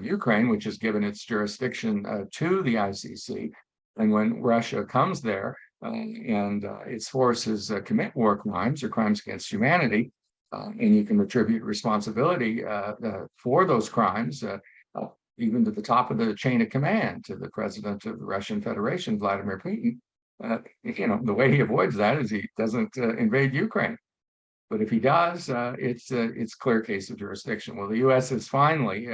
Ukraine, which has given its jurisdiction to the ICC. And when Russia comes there and its forces commit war crimes or crimes against humanity, and you can attribute responsibility for those crimes, even to the top of the chain of command, to the president of the Russian Federation, Vladimir Putin. The way he avoids that is he doesn't invade Ukraine. But if he does, it's clear case of jurisdiction. Well, the U.S. has finally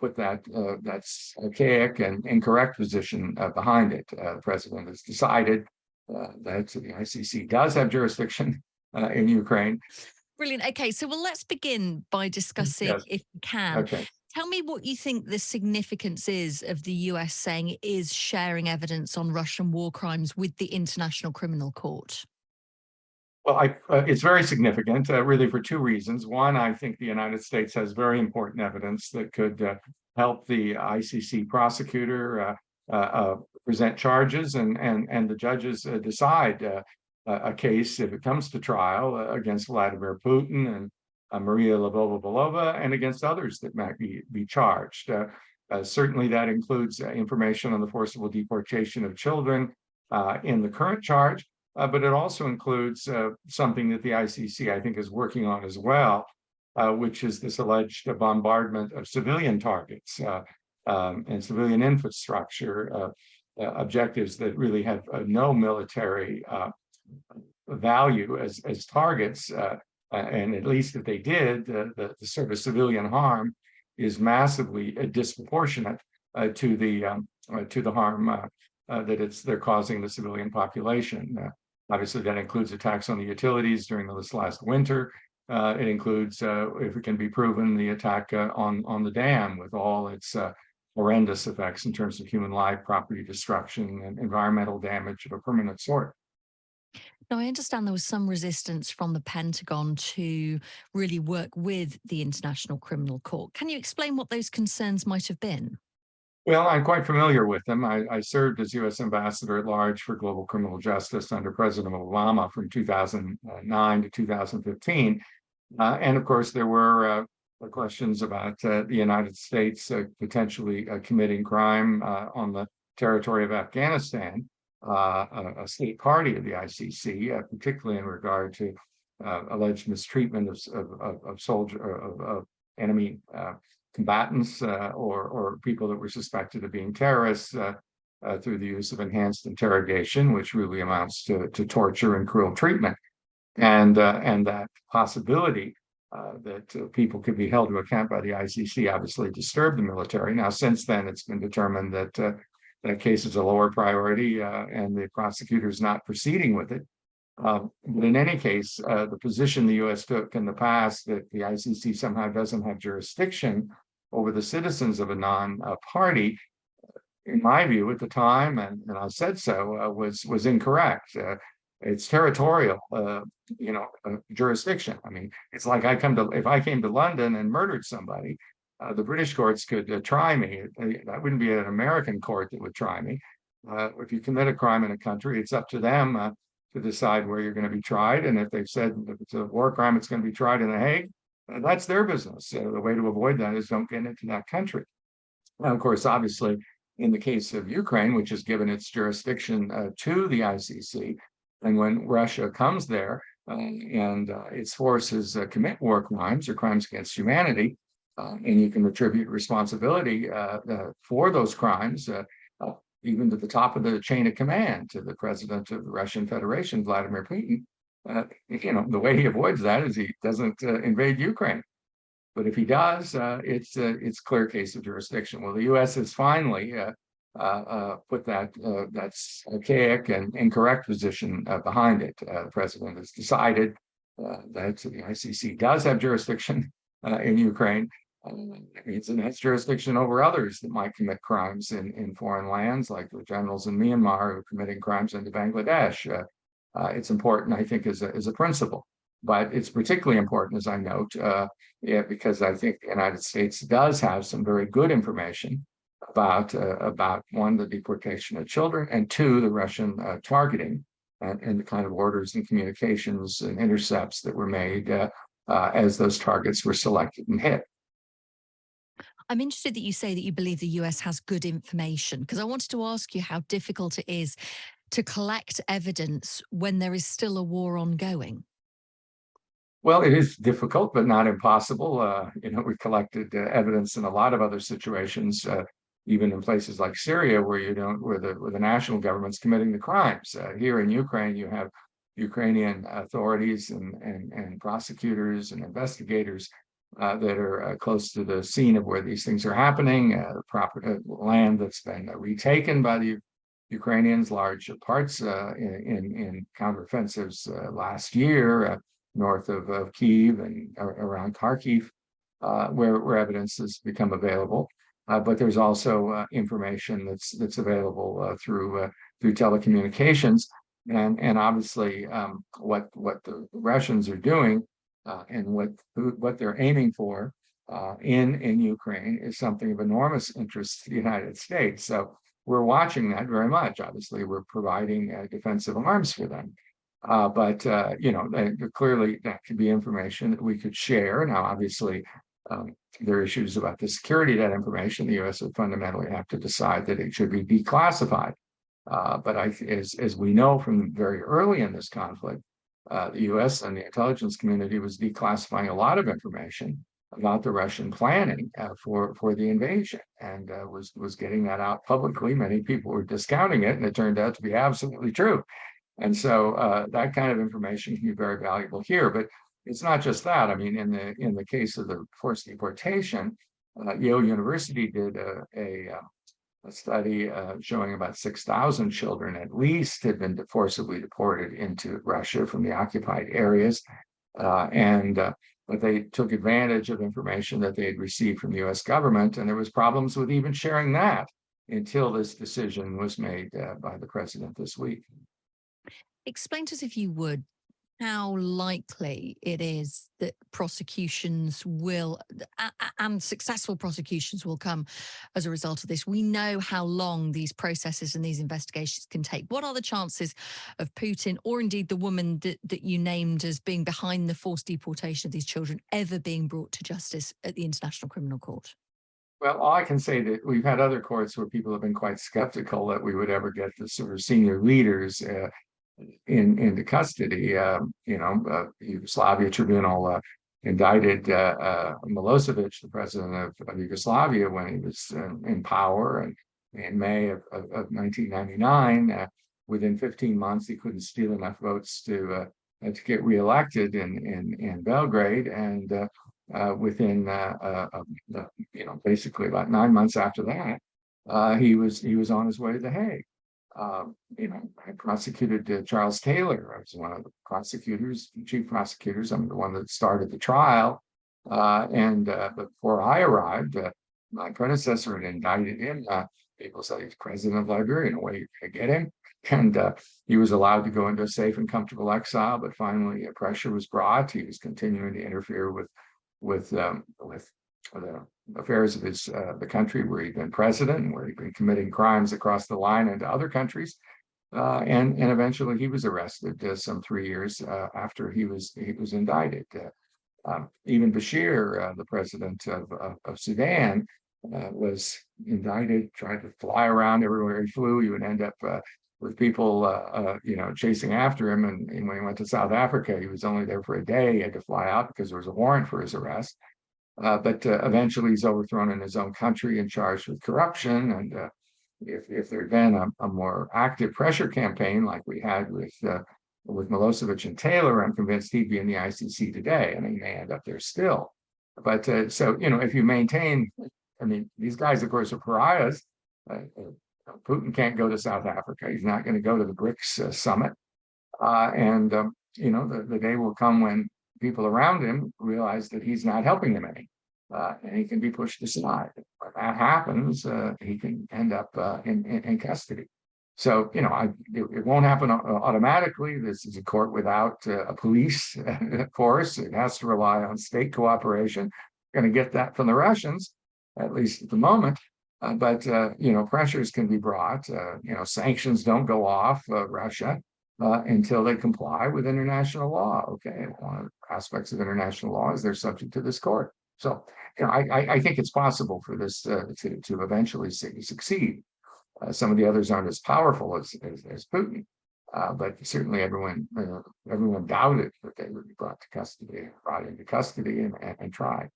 put that's archaic and incorrect position behind it. The president has decided that the ICC does have jurisdiction in Ukraine. Brilliant. Okay, so let's begin by discussing, Yes. if we can. Okay. Tell me what you think the significance is of the US saying it is sharing evidence on Russian war crimes with the International Criminal Court. Well, it's very significant, really, for two reasons. One, I think the United States has very important evidence that could help the ICC prosecutor present charges and the judges decide a case, if it comes to trial, against Vladimir Putin and Maria Lvova-Belova and against others that might be charged. Certainly, that includes information on the forcible deportation of children in the current charge. But it also includes something that the ICC, I think, is working on as well, which is this alleged bombardment of civilian targets and civilian infrastructure objectives that really have no military value as targets. And at least if they did, the sort of civilian harm is massively disproportionate to the harm that they're causing the civilian population. Obviously, that includes attacks on the utilities during this last winter. It includes, if it can be proven, the attack on the dam with all its horrendous effects in terms of human life, property destruction, and environmental damage of a permanent sort. Now, I understand there was some resistance from the Pentagon to really work with the International Criminal Court. Can you explain what those concerns might have been? Well, I'm quite familiar with them. I served as U.S. Ambassador at Large for Global Criminal Justice under President Obama from 2009 to 2015. And of course, there were questions about the United States potentially committing crime on the territory of Afghanistan, a state party of the ICC, particularly in regard to alleged mistreatment of enemy combatants or people that were suspected of being terrorists through the use of enhanced interrogation, which really amounts to torture and cruel treatment. And that possibility that people could be held to account by the ICC obviously disturbed the military. Now, since then, it's been determined that that case is a lower priority and the prosecutor is not proceeding with it. But in any case, the position the U.S. took in the past that the ICC somehow doesn't have jurisdiction over the citizens of a non-party, in my view at the time, and I said so, was incorrect. It's territorial, jurisdiction. I mean, it's like if I came to London and murdered somebody, the British courts could try me. That wouldn't be an American court that would try me. If you commit a crime in a country, it's up to them to decide where you're going to be tried. And if they've said if it's a war crime, it's going to be tried in The Hague, that's their business. The way to avoid that is don't get into that country. Now, of course, obviously, in the case of Ukraine, which has given its jurisdiction to the ICC, and when Russia comes there and its forces commit war crimes or crimes against humanity, and you can attribute responsibility for those crimes even to the top of the chain of command, to the president of the Russian Federation, Vladimir Putin. The way he avoids that is he doesn't invade Ukraine. But if he does, it's clear case of jurisdiction. Well, the U.S. has finally put that's archaic and incorrect position behind it. The president has decided that the ICC does have jurisdiction in Ukraine. That means it has jurisdiction over others that might commit crimes in foreign lands, like the generals in Myanmar who are committing crimes into Bangladesh. It's important, I think, as a principle. But it's particularly important, as I note, because I think the United States does have some very good information about one, the deportation of children, and two, the Russian targeting and the kind of orders and communications and intercepts that were made as those targets were selected and hit. I'm interested that you say that you believe the US has good information, because I wanted to ask you how difficult it is to collect evidence when there is still a war ongoing. Well, it is difficult, but not impossible. We collected evidence in a lot of other situations, even in places like Syria, where you don't, where the national government's committing the crimes. Here in Ukraine, you have Ukrainian authorities and prosecutors and investigators that are close to the scene of where these things are happening. Proper land that's been retaken by the Ukrainians, large parts in counteroffensives last year. North of Kyiv and around Kharkiv, where evidence has become available. But there's also information that's available through telecommunications, and obviously what the Russians are doing and what they're aiming for in Ukraine is something of enormous interest to the United States. So we're watching that very much. Obviously, we're providing defensive arms for them. But clearly that could be information that we could share. Now, obviously, there are issues about the security of that information. The U.S. would fundamentally have to decide that it should be declassified. But as we know from very early in this conflict, the U.S. and the intelligence community was declassifying a lot of information about the Russian planning for the invasion, and was getting that out publicly. Many people were discounting it, and it turned out to be absolutely true. And so that kind of information can be very valuable here. But it's not just that. I mean, in the case of the forced deportation, Yale University did a study showing about 6,000 children at least had been forcibly deported into Russia from the occupied areas. But they took advantage of information that they had received from the U.S. government, and there was problems with even sharing that until this decision was made by the president this week. Explain to us, if you would, how likely it is that prosecutions will, and successful prosecutions will come as a result of this. We know how long these processes and these investigations can take. What are the chances of Putin, or indeed the woman that you named as being behind the forced deportation of these children, ever being brought to justice at the International Criminal Court? Well, all I can say that we've had other courts where people have been quite skeptical that we would ever get the sort of senior leaders into custody. Yugoslavia tribunal indicted Milosevic, the president of Yugoslavia, when he was in power, and in May of 1999. Within 15 months, he couldn't steal enough votes to get reelected in Belgrade, and within basically about 9 months after that, he was on his way to The Hague. I prosecuted Charles Taylor. I was one of the prosecutors, chief prosecutors. I'm the one that started the trial. But before I arrived, my predecessor had indicted him. People said he's president of Liberia, no way you can get him. And he was allowed to go into a safe and comfortable exile, but finally pressure was brought. He was continuing to interfere with the affairs of the country where he'd been president and where he'd been committing crimes across the line into other countries. And eventually he was arrested some 3 years after he was indicted. Even Bashir, the president of Sudan, was indicted, tried to fly around everywhere he flew. He would end up with people, chasing after him. And when he went to South Africa, he was only there for a day. He had to fly out because there was a warrant for his arrest. But eventually he's overthrown in his own country and charged with corruption. And if there'd been a more active pressure campaign like we had with Milosevic and Taylor, I'm convinced he'd be in the ICC today, and he may end up there still. But so, if you maintain, I mean, these guys, of course, are pariahs. Putin can't go to South Africa. He's not going to go to the BRICS summit. The day will come when people around him realize that he's not helping them any, and he can be pushed aside. When that happens, he can end up in custody. So, it won't happen automatically. This is a court without a police force. It has to rely on state cooperation. Going to get that from the Russians, at least at the moment. But pressures can be brought. Sanctions don't go off Russia until they comply with international law. Okay, one of the aspects of international law is they're subject to this court. So, I think it's possible for this to eventually succeed. Some of the others aren't as powerful as Putin, but certainly everyone doubted that they would be brought into custody and tried.